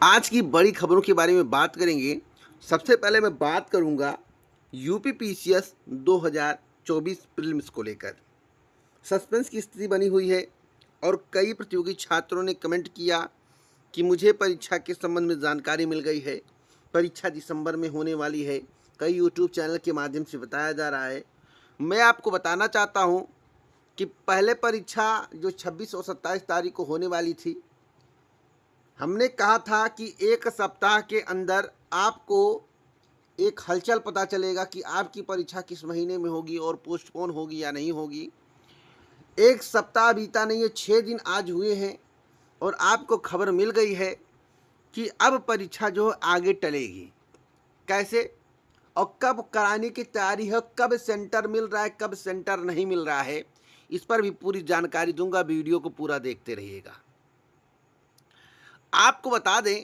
आज की बड़ी खबरों के बारे में बात करेंगे। सबसे पहले मैं बात करूंगा यूपी पीसीएस 2024 प्रीलिम्स को लेकर। सस्पेंस की स्थिति बनी हुई है और कई प्रतियोगी छात्रों ने कमेंट किया कि मुझे परीक्षा के संबंध में जानकारी मिल गई है, परीक्षा दिसंबर में होने वाली है। कई यूट्यूब चैनल के माध्यम से बताया जा रहा है। मैं आपको बताना चाहता हूं कि पहले परीक्षा जो 26 और 27 तारीख को होने वाली थी, हमने कहा था कि एक सप्ताह के अंदर आपको एक हलचल पता चलेगा कि आपकी परीक्षा किस महीने में होगी और पोस्टपोन होगी या नहीं होगी। एक सप्ताह बीता नहीं है, 6 दिन आज हुए हैं और आपको खबर मिल गई है कि अब परीक्षा जो है आगे टलेगी। कैसे और कब कराने की तैयारी है, कब सेंटर मिल रहा है, कब सेंटर नहीं मिल रहा है, इस पर भी पूरी जानकारी दूंगा। वीडियो को पूरा देखते रहिएगा। आपको बता दें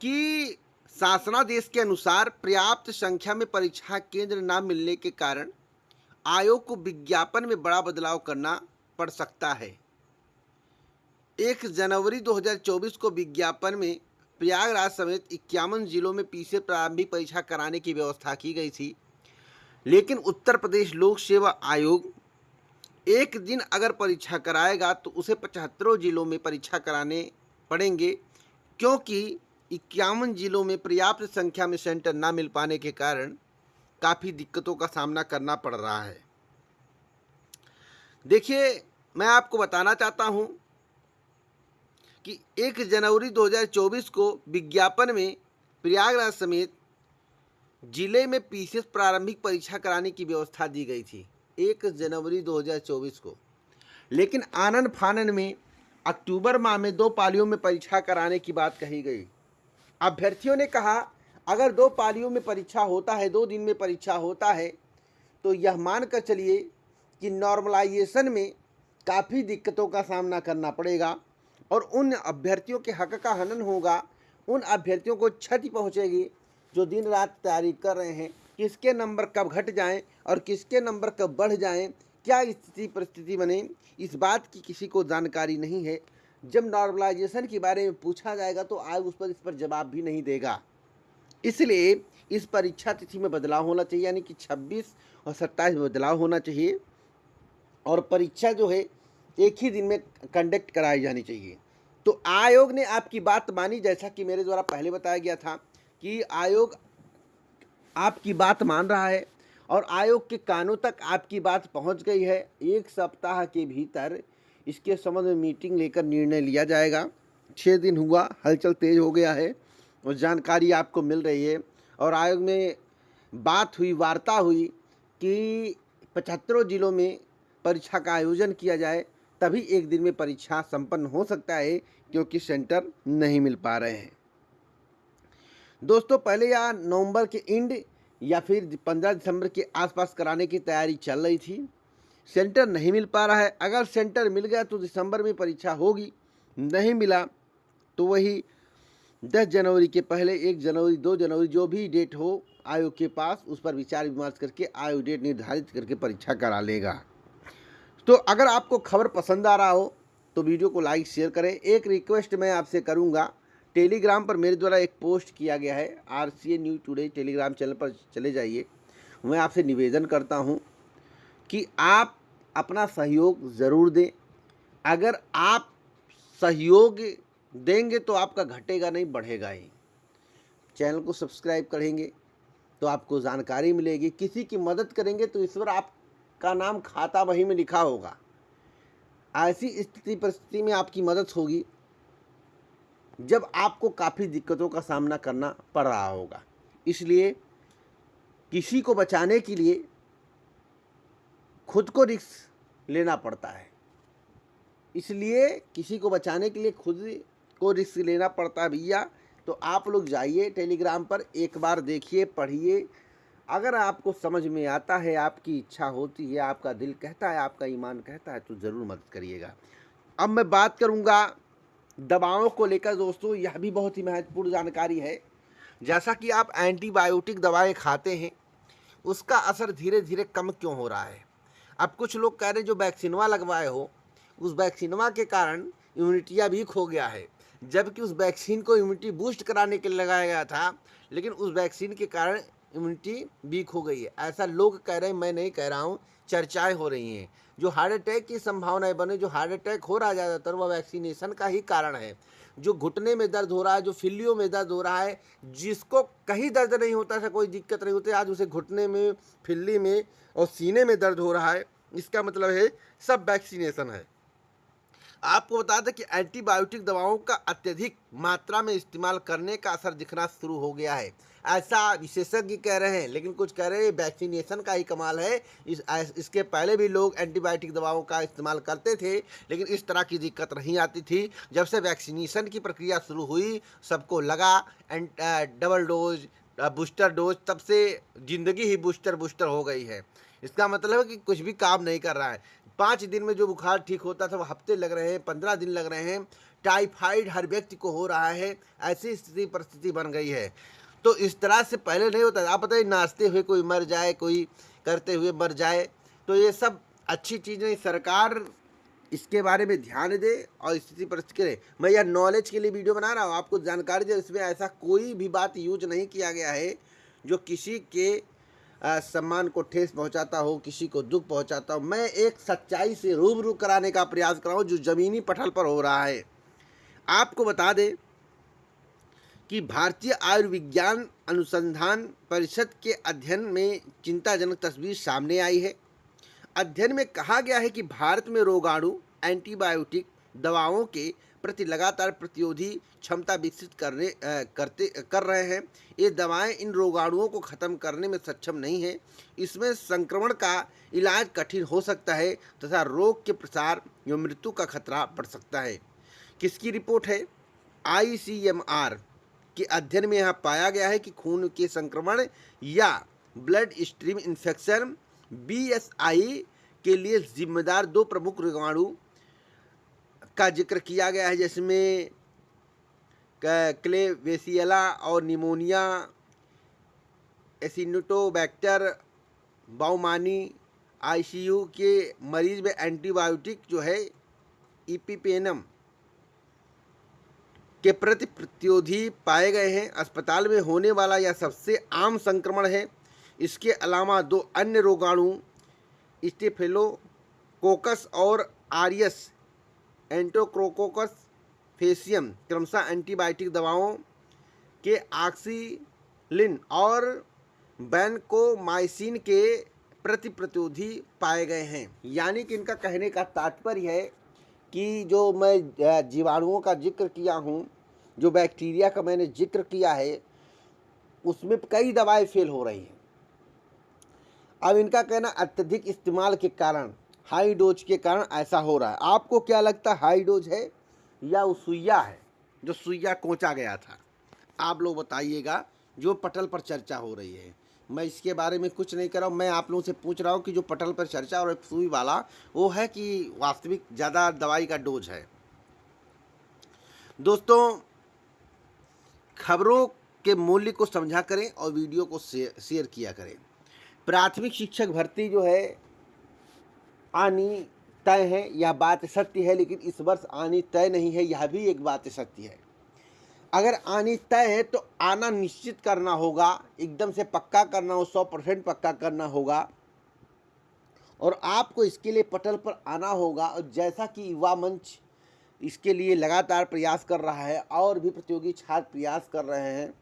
कि शासनादेश के अनुसार पर्याप्त संख्या में परीक्षा केंद्र न मिलने के कारण आयोग को विज्ञापन में बड़ा बदलाव करना पड़ सकता है। 1 जनवरी 2024 को विज्ञापन में प्रयागराज समेत 51 जिलों में पीछे प्रारंभिक परीक्षा कराने की व्यवस्था की गई थी, लेकिन उत्तर प्रदेश लोक सेवा आयोग एक दिन अगर परीक्षा कराएगा तो उसे 75 जिलों में परीक्षा कराने पड़ेंगे, क्योंकि 51 जिलों में पर्याप्त संख्या में सेंटर ना मिल पाने के कारण काफ़ी दिक्कतों का सामना करना पड़ रहा है। देखिए, मैं आपको बताना चाहता हूं कि 1 जनवरी 2024 को विज्ञापन में प्रयागराज समेत जिले में पीसीएस प्रारंभिक परीक्षा कराने की व्यवस्था दी गई थी 1 जनवरी 2024 को, लेकिन आनन फानन में अक्टूबर माह में 2 पालियों में परीक्षा कराने की बात कही गई। अभ्यर्थियों ने कहा अगर 2 पालियों में परीक्षा होता है, 2 दिन में परीक्षा होता है, तो यह मान कर चलिए कि नॉर्मलाइजेशन में काफ़ी दिक्कतों का सामना करना पड़ेगा और उन अभ्यर्थियों के हक का हनन होगा। उन अभ्यर्थियों को क्षति पहुंचेगी जो दिन रात तैयारी कर रहे हैं। किसके नंबर कब घट जाएं और किसके नंबर कब बढ़ जाएं, क्या स्थिति परिस्थिति बने, इस बात की किसी को जानकारी नहीं है। जब नॉर्मलाइजेशन के बारे में पूछा जाएगा तो आयोग इस पर जवाब भी नहीं देगा। इसलिए इस परीक्षा तिथि में बदलाव होना चाहिए, यानी कि 26 और 27 में बदलाव होना चाहिए और परीक्षा जो है एक ही दिन में कंडक्ट कराई जानी चाहिए। तो आयोग ने आपकी बात मानी, जैसा कि मेरे द्वारा पहले बताया गया था कि आयोग आपकी बात मान रहा है और आयोग के कानों तक आपकी बात पहुंच गई है। एक सप्ताह के भीतर इसके संबंध में मीटिंग लेकर निर्णय लिया जाएगा। 6 दिन हुआ, हलचल तेज हो गया है और जानकारी आपको मिल रही है और आयोग में बात हुई, वार्ता हुई कि 75 जिलों में परीक्षा का आयोजन किया जाए, तभी एक दिन में परीक्षा संपन्न हो सकता है, क्योंकि सेंटर नहीं मिल पा रहे हैं। दोस्तों, पहले या नवंबर के एंड या फिर 15 दिसंबर के आसपास कराने की तैयारी चल रही थी। सेंटर नहीं मिल पा रहा है। अगर सेंटर मिल गया तो दिसंबर में परीक्षा होगी, नहीं मिला तो वही 10 जनवरी के पहले 1 जनवरी 2 जनवरी जो भी डेट हो आयोग के पास, उस पर विचार विमर्श करके आयोग डेट निर्धारित करके परीक्षा करा लेगा। तो अगर आपको खबर पसंद आ रहा हो तो वीडियो को लाइक शेयर करें। एक रिक्वेस्ट मैं आपसे करूंगा, टेलीग्राम पर मेरे द्वारा एक पोस्ट किया गया है, RCA news today Telegram channel पर चले जाइए। मैं आपसे निवेदन करता हूं कि आप अपना सहयोग ज़रूर दें। अगर आप सहयोग देंगे तो आपका घटेगा नहीं, बढ़ेगा ही। चैनल को सब्सक्राइब करेंगे तो आपको जानकारी मिलेगी। किसी की मदद करेंगे तो ईश्वर आपका नाम खाता बही में लिखा होगा। ऐसी स्थिति परिस्थिति में आपकी मदद होगी जब आपको काफ़ी दिक्कतों का सामना करना पड़ रहा होगा। इसलिए किसी को बचाने के लिए खुद को रिस्क लेना पड़ता है। इसलिए किसी को बचाने के लिए खुद को रिस्क लेना पड़ता है भैया। तो आप लोग जाइए टेलीग्राम पर, एक बार देखिए, पढ़िए। अगर आपको समझ में आता है, आपकी इच्छा होती है, आपका दिल कहता है, आपका ईमान कहता है, तो ज़रूर मदद करिएगा। अब मैं बात करूंगा दवाओं को लेकर। दोस्तों, यह भी बहुत ही महत्वपूर्ण जानकारी है। जैसा कि आप एंटीबायोटिक दवाएं खाते हैं, उसका असर धीरे धीरे कम क्यों हो रहा है? अब कुछ लोग कह रहे हैं जो वैक्सीनवा लगवाए हो, उस वैक्सीनवा के कारण इम्यूनिटिया वीक हो गया है, जबकि उस वैक्सीन को इम्यूनिटी बूस्ट कराने के लिए लगाया गया था, लेकिन उस वैक्सीन के कारण इम्यूनिटी वीक हो गई है। ऐसा लोग कह रहे हैं, मैं नहीं कह रहा हूँ, चर्चाएं हो रही हैं। जो हार्ट अटैक की संभावनाएं बने, जो हार्ट अटैक हो रहा है ज़्यादातर, वह वैक्सीनेशन का ही कारण है। जो घुटने में दर्द हो रहा है, जो फिलियों में दर्द हो रहा है, जिसको कहीं दर्द नहीं होता था, कोई दिक्कत नहीं होती, आज उसे घुटने में, फिल्ली में और सीने में दर्द हो रहा है, इसका मतलब है सब वैक्सीनेशन है। आपको बता दें कि एंटीबायोटिक दवाओं का अत्यधिक मात्रा में इस्तेमाल करने का असर दिखना शुरू हो गया है, ऐसा विशेषज्ञ कह रहे हैं। लेकिन कुछ कह रहे हैं वैक्सीनेशन का ही कमाल है, इसके पहले भी लोग एंटीबायोटिक दवाओं का इस्तेमाल करते थे, लेकिन इस तरह की दिक्कत नहीं आती थी। जब से वैक्सीनेशन की प्रक्रिया शुरू हुई, सबको लगा डबल डोज, बूस्टर डोज, तब से ज़िंदगी ही बूस्टर हो गई है। इसका मतलब है कि कुछ भी काम नहीं कर रहा है। 5 दिन में जो बुखार ठीक होता था, वो हफ्ते लग रहे हैं, 15 दिन लग रहे हैं। टाइफाइड हर व्यक्ति को हो रहा है, ऐसी स्थिति परिस्थिति बन गई है। तो इस तरह से पहले नहीं होता। आप बताइए, नाचते हुए कोई मर जाए, कोई करते हुए मर जाए, तो ये सब अच्छी चीज़ नहीं। सरकार इसके बारे में ध्यान दे और स्थिति परिस्थिति करे। मैं यह नॉलेज के लिए वीडियो बना रहा हूँ, आपको जानकारी दे। इसमें ऐसा कोई भी बात यूज नहीं किया गया है जो किसी के सम्मान को ठेस पहुंचाता हो, किसी को दुख पहुंचाता हो। मैं एक सच्चाई से रूबरू कराने का प्रयास कर रहा हूँ जो ज़मीनी पटल पर हो रहा है। आपको बता दें कि भारतीय आयुर्विज्ञान अनुसंधान परिषद के अध्ययन में चिंताजनक तस्वीर सामने आई है। अध्ययन में कहा गया है कि भारत में रोगाणु एंटीबायोटिक दवाओं के प्रति लगातार प्रतिरोधी क्षमता विकसित कर रहे हैं। ये दवाएं इन रोगाणुओं को खत्म करने में सक्षम नहीं हैं। इसमें संक्रमण का इलाज कठिन हो सकता है तथा रोग के प्रसार या मृत्यु का खतरा बढ़ सकता है। किसकी रिपोर्ट है? ICMR के अध्ययन में यहाँ पाया गया है कि खून के संक्रमण या ब्लड स्ट्रीम इन्फेक्शन BSI के लिए जिम्मेदार 2 प्रमुख रोगाणु का जिक्र किया गया है, जिसमें क्लेवेसियला और निमोनिया, एसिनोटोबैक्टर बाउमानी। ICU के मरीज में एंटीबायोटिक जो है इपिपेनम के प्रति प्रतिरोधी पाए गए हैं। अस्पताल में होने वाला यह सबसे आम संक्रमण है। इसके अलावा 2 अन्य रोगाणु स्टेफिलोकोकस और आरियस एंटोक्रोकोकस फेसियम क्रमशः एंटीबायोटिक दवाओं के ऑक्सीलिन और वैनकोमाइसिन के प्रति प्रतिरोधी पाए गए हैं। यानी कि इनका कहने का तात्पर्य है कि जो मैं जीवाणुओं का जिक्र किया हूँ, जो बैक्टीरिया का मैंने जिक्र किया है, उसमें कई दवाएं फेल हो रही हैं। अब इनका कहना अत्यधिक इस्तेमाल के कारण, हाई डोज के कारण ऐसा हो रहा है। आपको क्या लगता है, हाई डोज है या वो सुइया है जो सुइया कोंचा गया था? आप लोग बताइएगा, जो पटल पर चर्चा हो रही है। मैं इसके बारे में कुछ नहीं कर रहा हूँ, मैं आप लोगों से पूछ रहा हूँ कि जो पटल पर चर्चा और सुई वाला, वो है कि वास्तविक ज़्यादा दवाई का डोज है। दोस्तों, खबरों के मूल्य को समझा करें और वीडियो को शेयर किया करें। प्राथमिक शिक्षक भर्ती जो है आनी तय है, यह बात सत्य है, लेकिन इस वर्ष आनी तय नहीं है, यह भी एक बात सत्य है। अगर आनी तय है तो आना निश्चित करना होगा, एकदम से पक्का करना हो, 100% पक्का करना होगा, और आपको इसके लिए पटल पर आना होगा। और जैसा कि युवा मंच इसके लिए लगातार प्रयास कर रहा है, और भी प्रतियोगी छात्र प्रयास कर रहे हैं,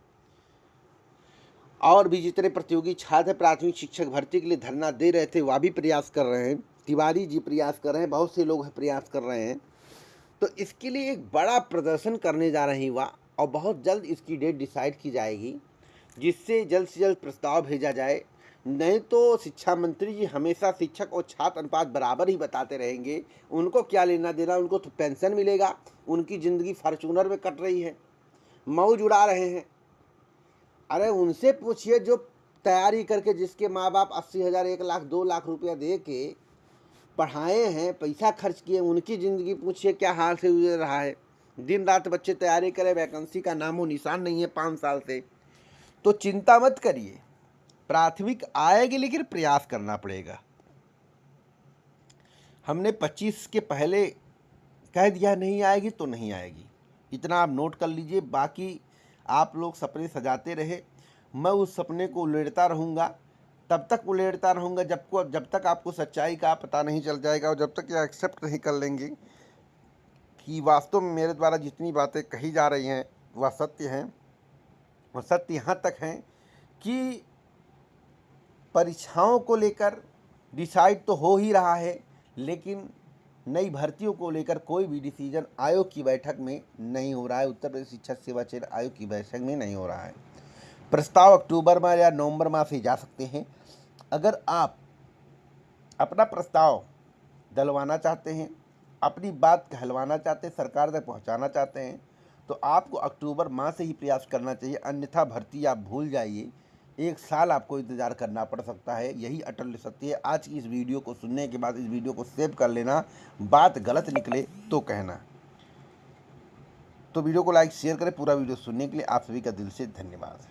और भी जितने प्रतियोगी छात्र प्राथमिक शिक्षक भर्ती के लिए धरना दे रहे थे, वह भी प्रयास कर रहे हैं। तिवारी जी प्रयास कर रहे हैं, बहुत से लोग प्रयास कर रहे हैं। तो इसके लिए एक बड़ा प्रदर्शन करने जा रहे हैं युवा, और बहुत जल्द इसकी डेट डिसाइड की जाएगी, जिससे जल्द से जल्द प्रस्ताव भेजा जाए। नहीं तो शिक्षा मंत्री जी हमेशा शिक्षक और छात्र अनुपात बराबर ही बताते रहेंगे। उनको क्या लेना देना, उनको तो पेंशन मिलेगा, उनकी ज़िंदगी फॉर्चूनर में कट रही है, मौज उड़ा रहे हैं। अरे उनसे पूछिए जो तैयारी करके, जिसके माँ बाप 80,000, 1 लाख, 2 लाख रुपया दे के पढ़ाए हैं, पैसा खर्च किए, उनकी ज़िंदगी पूछिए क्या हाल से गुजर रहा है। दिन रात बच्चे तैयारी करें, वैकेंसी का नामो निशान नहीं है 5 साल से। तो चिंता मत करिए, प्राथमिक आएगी, लेकिन प्रयास करना पड़ेगा। हमने 25 के पहले कह दिया नहीं आएगी तो नहीं आएगी, इतना आप नोट कर लीजिए। बाकी आप लोग सपने सजाते रहे, मैं उस सपने को उलेड़ता रहूँगा, तब तक उलेड़ता रहूँगा जब तक आपको सच्चाई का पता नहीं चल जाएगा, और जब तक ये एक्सेप्ट नहीं कर लेंगे कि वास्तव में मेरे द्वारा जितनी बातें कही जा रही हैं वह सत्य हैं। और सत्य यहाँ तक हैं कि परीक्षाओं को लेकर डिसाइड तो हो ही रहा है, लेकिन नई भर्तियों को लेकर कोई भी डिसीजन आयोग की बैठक में नहीं हो रहा है। उत्तर प्रदेश शिक्षक सेवा चयन आयोग की बैठक में नहीं हो रहा है। प्रस्ताव अक्टूबर माह या नवंबर माह से जा सकते हैं। अगर आप अपना प्रस्ताव डलवाना चाहते हैं, अपनी बात कहलवाना चाहते हैं, सरकार तक पहुंचाना चाहते हैं, तो आपको अक्टूबर माह से ही प्रयास करना चाहिए, अन्यथा भर्ती आप भूल जाइए। 1 साल आपको इंतज़ार करना पड़ सकता है। यही अटल सत्य है। आज की इस वीडियो को सुनने के बाद इस वीडियो को सेव कर लेना, बात गलत निकले तो कहना। तो वीडियो को लाइक शेयर करें। पूरा वीडियो सुनने के लिए आप सभी का दिल से धन्यवाद।